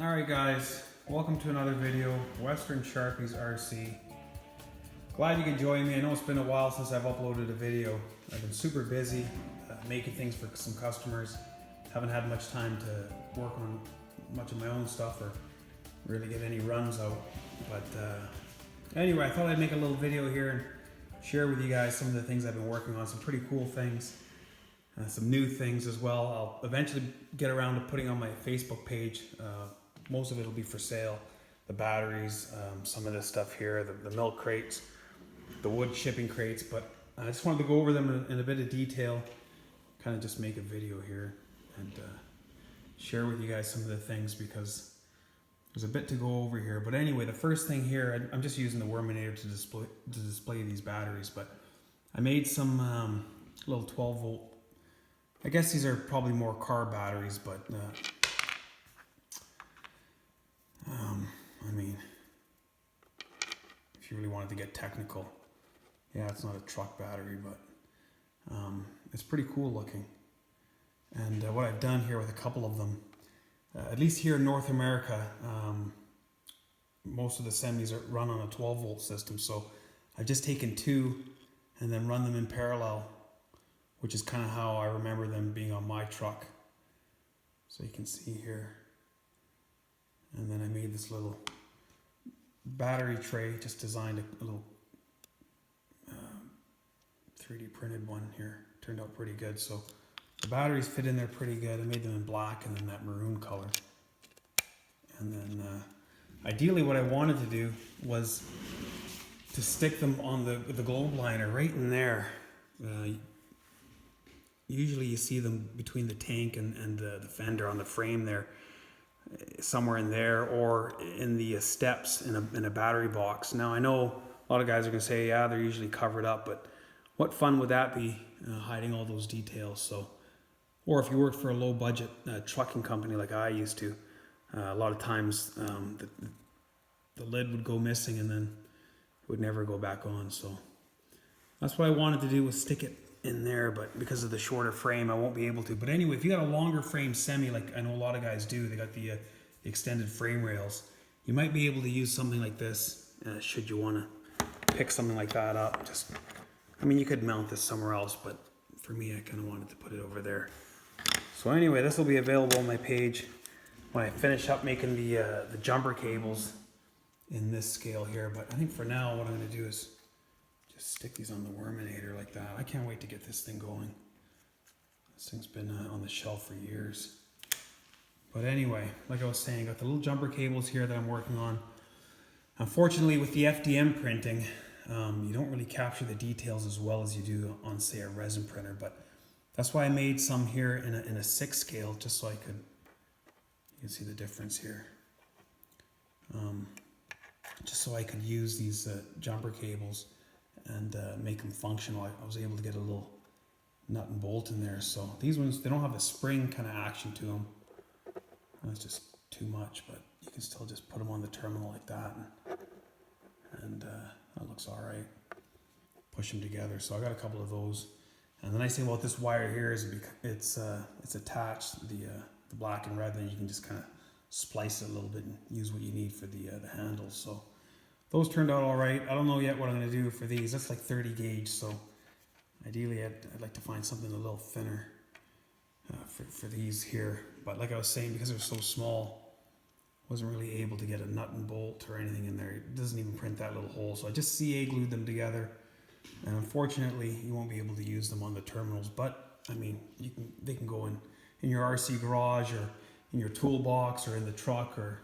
Alright guys, welcome to another video, Western Sharpies RC. Glad you could join me. I know it's been a while since I've uploaded a video. I've been super busy making things for some customers. Haven't had much time to work on much of my own stuff or really get any runs out. But anyway, I thought I'd make a little video here and share with you guys some of the things I've been working on, some pretty cool things. Some new things as well. I'll eventually get around to putting on my Facebook page. Most of it will be for sale. The batteries, some of this stuff here, the milk crates, the wood shipping crates. But I just wanted to go over them in a bit of detail, kind of just make a video here and share with you guys some of the things because there's a bit to go over here. But anyway, the first thing here, I'm just using the Worminator to display these batteries. But I made some little 12 volt. I guess these are probably more car batteries, but I mean, if you really wanted to get technical, yeah, it's not a truck battery, but it's pretty cool looking. And what I've done here with a couple of them, at least here in North America, most of the semis are run on a 12 volt system. So I've just taken two and then run them in parallel, which is kind of how I remember them being on my truck. So you can see here. And then I made this little battery tray, just designed a little 3D printed one here. Turned out pretty good. So the batteries fit in there pretty good. I made them in black and then that maroon color. And then ideally what I wanted to do was to stick them on the globe liner right in there. Usually you see them between the tank and the fender on the frame there, somewhere in there, or in the steps in a battery box. Now I know a lot of guys are going to say, yeah, they're usually covered up, but what fun would that be, hiding all those details? So, or if you work for a low budget trucking company like I used to, a lot of times the lid would go missing and then it would never go back on. So that's what I wanted to do, was stick it in there, but because of the shorter frame I won't be able to. But anyway, if you got a longer frame semi, like I know a lot of guys do, they got the extended frame rails, you might be able to use something like this should you want to pick something like that up. Just, I mean, you could mount this somewhere else, but for me I kind of wanted to put it over there. So anyway, this will be available on my page when I finish up making the jumper cables in this scale here. But I think for now what I'm going to do is just stick these on the Worminator like that. I can't wait to get this thing going. This thing's been on the shelf for years. But anyway, like I was saying, got the little jumper cables here that I'm working on. Unfortunately, with the FDM printing, you don't really capture the details as well as you do on, say, a resin printer. But that's why I made some here in a 6 scale, just so I could, you can see the difference here. Just so I could use these jumper cables and make them functional. I was able to get a little nut and bolt in there. So these ones, they don't have a spring kind of action to them. That's just too much, but you can still just put them on the terminal like that, and that looks all right. Push them together. So I got a couple of those. And the nice thing about this wire here is it's attached, the black and red, then you can just kind of splice it a little bit and use what you need for the handles. So those turned out all right. I don't know yet what I'm going to do for these. That's like 30 gauge, so ideally I'd like to find something a little thinner for these here. But like I was saying, because they're so small, I wasn't really able to get a nut and bolt or anything in there. It doesn't even print that little hole. So I just CA glued them together. And unfortunately, you won't be able to use them on the terminals. But, I mean, they can go in your RC garage or in your toolbox or in the truck, or,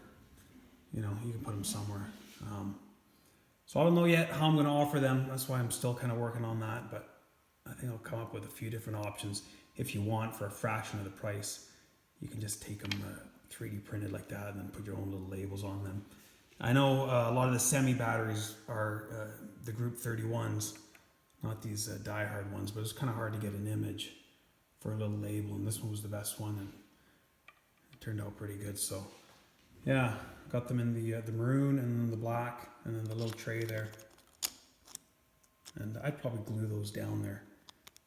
you know, you can put them somewhere. So I don't know yet how I'm going to offer them. That's why I'm still kind of working on that. But I think I'll come up with a few different options. If you want, for a fraction of the price, you can just take them 3D printed like that and then put your own little labels on them. I know a lot of the semi batteries are the Group 31s, not these die-hard ones, but it's kind of hard to get an image for a little label, and this one was the best one, and it turned out pretty good. So yeah, got them in the maroon and then the black and then the little tray there. And I'd probably glue those down there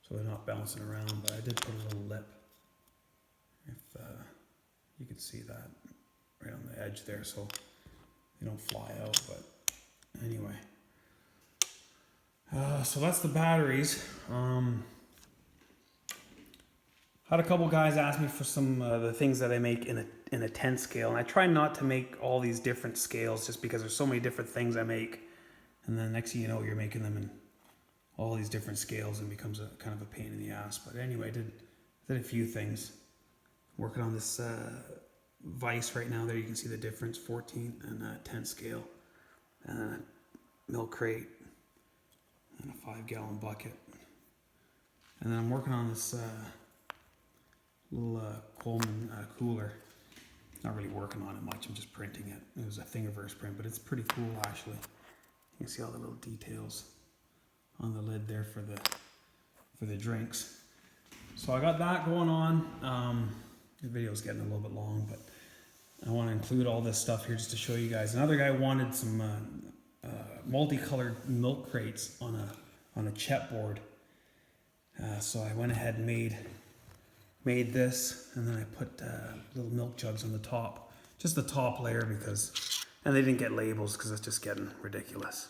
so they're not bouncing around, but I did put a little lip, if you could see that right on the edge there so they don't fly out. But anyway, so that's the batteries. Had a couple guys ask me for some the things that I make in a 10 scale, and I try not to make all these different scales just because there's so many different things I make, and then next thing you know you're making them in all these different scales and it becomes a kind of a pain in the ass. But anyway, I did a few things. Working on this vise right now. There you can see the difference, 14 and 10 scale, and a milk crate and a 5-gallon bucket. And then I'm working on this little Coleman cooler. Not really working on it much, I'm just printing it. It was a Thingiverse print, but it's pretty cool actually. You can see all the little details on the lid there for the drinks. So I got that going on. The video's getting a little bit long, but I want to include all this stuff here just to show you guys. Another guy wanted some multicolored milk crates on a chipboard. So I went ahead and made this, and then I put little milk jugs on the top, just the top layer, and they didn't get labels because it's just getting ridiculous.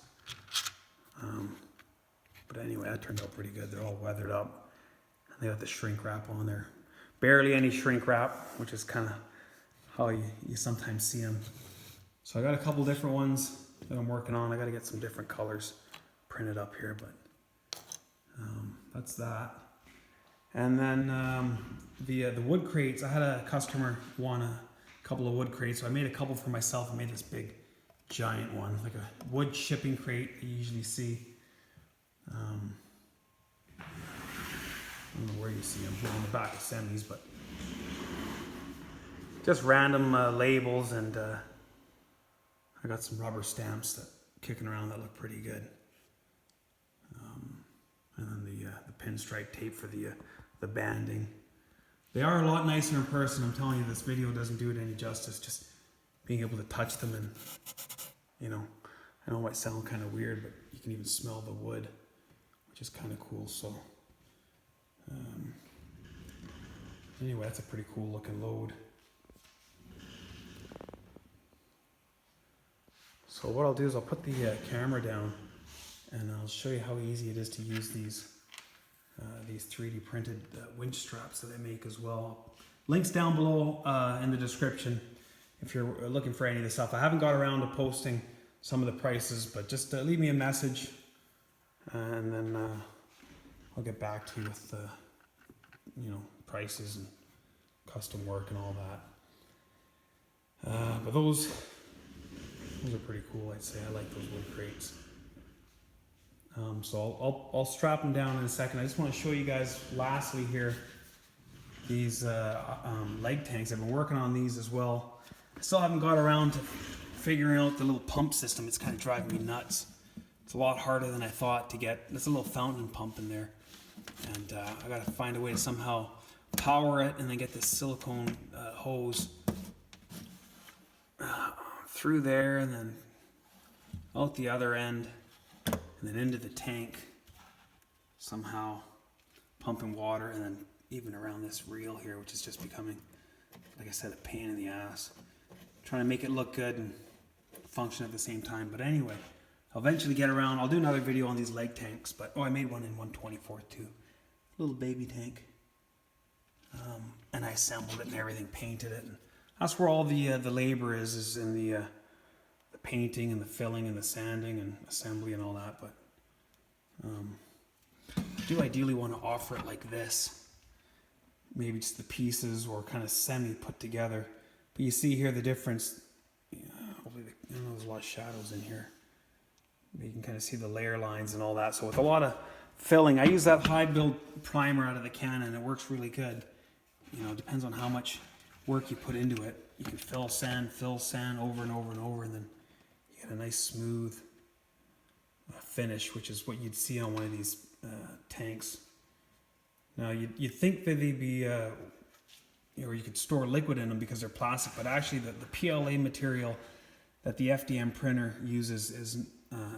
But anyway, that turned out pretty good. They're all weathered up, and they got the shrink wrap on there. Barely any shrink wrap, which is kind of how you sometimes see them. So I got a couple different ones that I'm working on. I got to get some different colors printed up here, but that's that. And then the wood crates, I had a customer want a couple of wood crates, so I made a couple for myself. I made this big giant one, like a wood shipping crate you usually see. I don't know where you see them, on the back of semis, but just random labels, and I got some rubber stamps that kicking around that look pretty good. And then the pinstripe tape for the banding. They are a lot nicer in person. I'm telling you, this video doesn't do it any justice. Just being able to touch them, and you know, I know it might sound kind of weird, but you can even smell the wood, which is kind of cool. So anyway, that's a pretty cool looking load. So what I'll do is I'll put the camera down, and I'll show you how easy it is to use these 3D printed winch straps that I make as well. Links down below in the description if you're looking for any of this stuff. I haven't got around to posting some of the prices, but just leave me a message, and then I'll get back to you with prices and custom work and all that. But those are pretty cool, I'd say. I like those wood crates. So I'll strap them down in a second. I just want to show you guys lastly here these leg tanks. I've been working on these as well. I still haven't got around to figuring out the little pump system. It's kind of driving me nuts. It's a lot harder than I thought to get. There's a little fountain pump in there, and I got to find a way to somehow power it and then get this silicone hose through there and then out the other end and then into the tank, somehow pumping water, and then even around this reel here, which is just becoming, like I said, a pain in the ass. Trying to make it look good and function at the same time. But anyway, I'll eventually get around. I'll do another video on these leg tanks, but I made one in 1/24 too. Little baby tank. And I assembled it and everything, painted it, and that's where all the labor is in the painting and the filling and the sanding and assembly and all that. But I do ideally want to offer it like this, maybe just the pieces or kind of semi put together. But you see here the difference. Hopefully, I know there's a lot of shadows in here. But you can kind of see the layer lines and all that. So with a lot of filling, I use that high build primer out of the Canon. It works really good. It depends on how much work you put into it. You can fill sand over and over and over, and then you get a nice smooth finish, which is what you'd see on one of these tanks. Now you'd think that they'd be, or you could store liquid in them because they're plastic, but actually the PLA material that the FDM printer uses isn't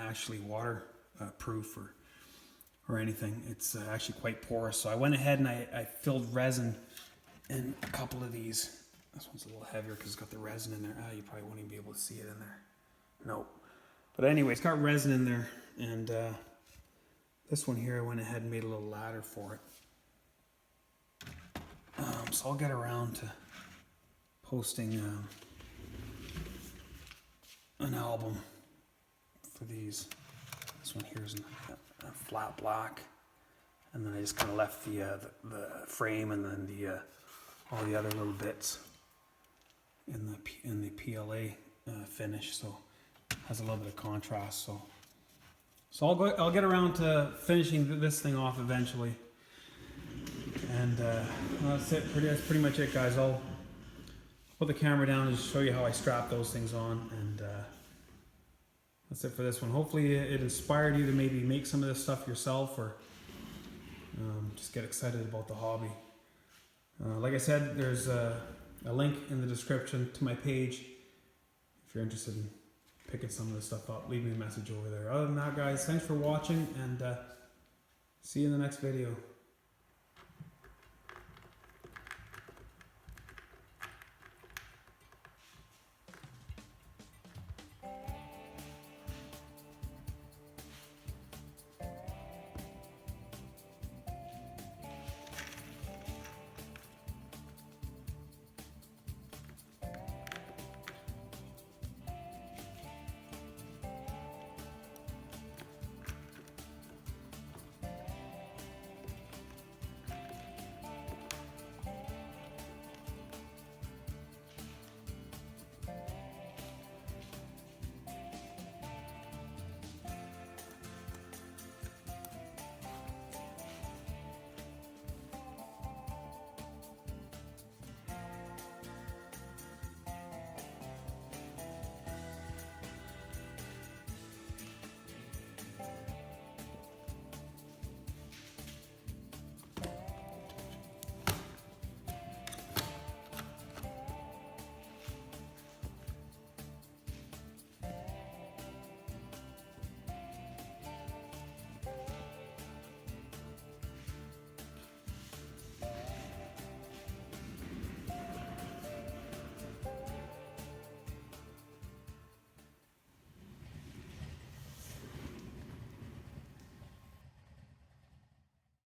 actually waterproof or anything. It's actually quite porous. So I went ahead and I filled resin in a couple of these This one's a little heavier because it's got the resin in there. You probably won't even be able to see it in there. Nope. But anyway, it's got resin in there, and this one here I went ahead and made a little ladder for it. So I'll get around to posting an album for these. This one here is a flat black, and then I just kind of left the frame and then the all the other little bits in the PLA finish, so it has a little bit of contrast. So I'll get around to finishing this thing off eventually, and that's it. That's pretty much it, guys. I'll put the camera down and just show you how I strap those things on, and that's it for this one. Hopefully it inspired you to maybe make some of this stuff yourself, or just get excited about the hobby. Like I said, there's a link in the description to my page. If you're interested in picking some of this stuff up, leave me a message over there. Other than that, guys, thanks for watching, and see you in the next video.